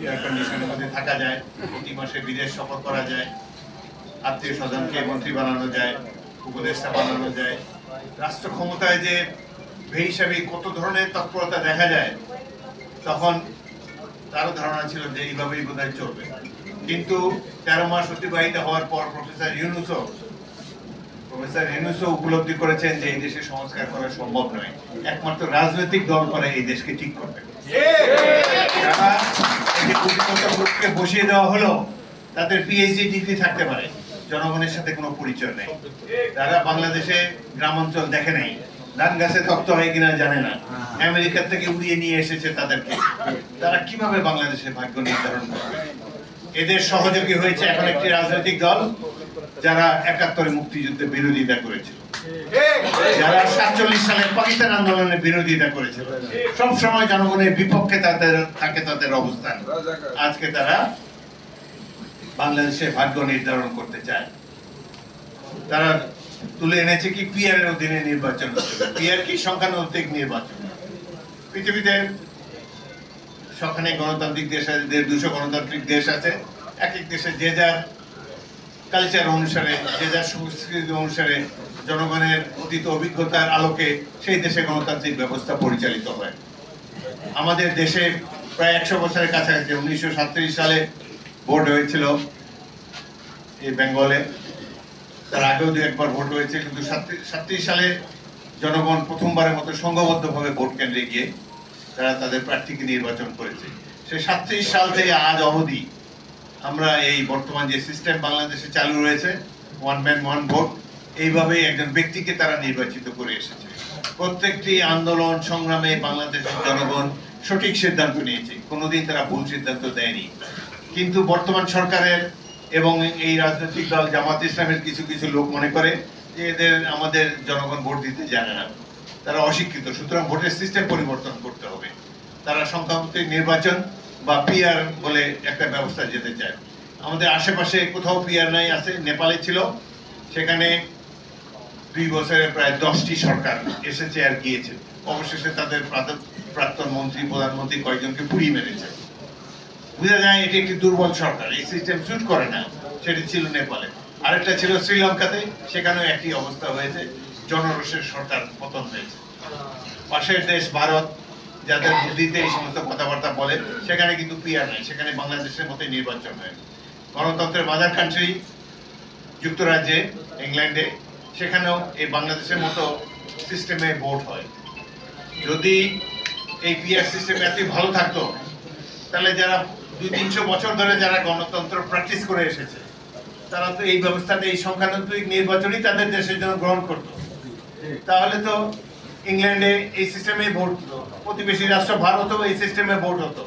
Air কন্ডিশনের মধ্যে থাকা যায়, প্রতি মাসে বিদেশ সফর করা যায়, আত্মীয় স্বজনকে মন্ত্রী বানানো যায়, উপদেষ্টা বানানো যায়। রাষ্ট্র ক্ষমতায় যে বেহিসাবি কত ধরনের তৎপরতা দেখা যায়, তখন তারও ধারণা ছিল যে এইভাবেই বোধহয় চলবে। কিন্তু 13 মাস অতিবাহিত হওয়ার পর প্রফেসর ইউনূসও উপলব্ধি করেছেন যে এই দেশে সংস্কার করা সম্ভব নয়, একমাত্র রাজনৈতিক দল করে এই দেশকে ঠিক করবে। যারা এই যে গ্রুপকে বসিয়ে দেওয়া হলো, তাদের পিএইচডি ডিগ্রি থাকতে পারে, জনগণের সাথে কোনো পরিচয় নেই। তারা বাংলাদেশে গ্রাম অঞ্চল দেখে নাই, ধান গাছে তপ্ত হয় কিনা জানে না, আমেরিকার থেকে উড়িয়ে নিয়ে এসেছে তাদেরকে। তারা কিভাবে বাংলাদেশের ভাগ্য নির্ধারণ করবে? এদের সহযোগী হয়েছে এখন একটি রাজনৈতিক দল যারা 71 মুক্তিযুদ্ধে বিরোধিতা করেছিল, যারা 47 সালের পাকিস্তান আন্দোলনের বিরোধিতা করেছিল। সব সময় জনগণের বিপক্ষে থাকে তাদের অবস্থান। আজকে তারা বাংলাদেশের ভাগ্য নির্ধারণ করতে চায়। তারা তুলে এনেছে কি পিআর এর অধীনে নির্বাচন হচ্ছে। পিআর কি? সংখ্যানুপাতিক নির্বাচন। পৃথিবীতে সবখানে গণতান্ত্রিক দেশ আছে, 200 গণতান্ত্রিক দেশ আছে। এক এক দেশে যে যার কালচার অনুসারে, যে যার সংস্কৃতি অনুসারে, জনগণের অতীত অভিজ্ঞতার আলোকে সেই দেশে গণতান্ত্রিক ব্যবস্থা পরিচালিত হয়। আমাদের দেশে প্রায় 100 বছরের কাছাকাছি 1937 সালে ভোট হয়েছিল এই বেঙ্গলে। তার আগেও 2-1 ভোট হয়েছে, কিন্তু 37 সালে জনগণ প্রথমবারের মতো সংঘবদ্ধভাবে ভোট কেন্দ্রে গিয়ে তারা তাদের প্রার্থীকে নির্বাচন করেছে। সেই 37 সাল থেকে আজ অবধি আমরা এই বর্তমান যে সিস্টেম বাংলাদেশে চালু রয়েছে, ওয়ান ম্যান ওয়ান ভোট, এইভাবেই একজন ব্যক্তিকে তারা নির্বাচিত করে এসেছে। প্রত্যেকটি আন্দোলন সংগ্রামে বাংলাদেশের জনগণ সঠিক সিদ্ধান্ত নিয়েছে, কোনোদিন তারা ভুল সিদ্ধান্ত দেয়নি। কিন্তু বর্তমান সরকারের এবং এই রাজনৈতিক দল জামাত ইসলামের কিছু কিছু লোক মনে করে যে আমাদের জনগণ ভোট দিতে জানে না, তারা অশিক্ষিত, সুতরাং ভোটের সিস্টেম পরিবর্তন করতে হবে। তারা সংখ্যানুপাতিক নির্বাচন বা পিআর বলে একটা ব্যবস্থা যেতে চায়। আমাদের আশেপাশে কোথাও পিআর নাই, আছে নেপালে ছিল, সেখানে 2 বছরে প্রায় 10টি সরকার এসেছে আর গিয়েছে। অবশেষে তাদের প্রাক্তন মন্ত্রী, প্রধানমন্ত্রী কয়েকজনকে পুড়িয়ে মেরেছে। বোঝা যায় এটি একটি দুর্বল সরকার, এই সিস্টেম স্যুট করে না। সেটি ছিল নেপালে। আরেকটা ছিল শ্রীলঙ্কাতে, সেখানেও একই অবস্থা হয়েছে, জনরোষের সরকার পতন হয়েছে। পাশের দেশ ভারত, যাদের বুদ্ধিতে এই সমস্ত কথাবার্তা বলে, সেখানে কিন্তু পিআর নাই, সেখানে বাংলাদেশের মতোই নির্বাচন হয়। গণতন্ত্রের মাদার কান্ট্রি যুক্তরাজ্যে, ইংল্যান্ডে, সেখানেও এই বাংলাদেশের মতো সিস্টেমে ভোট হয়। যদি এই পিআর সিস্টেম এতই ভালো থাকতো, তাহলে যারা 200-300 বছর ধরে যারা গণতন্ত্র প্র্যাকটিস করে এসেছে, তারা তো এই ব্যবস্থাটা, এই সংখ্যানুপাতিক নির্বাচনই তাদের দেশের জন্য গ্রহণ করত। তাহলে তো ইংল্যান্ডে এই সিস্টেমে ভোট হতো, প্রতিবেশী রাষ্ট্র ভারতেও এই সিস্টেমে ভোট হতো।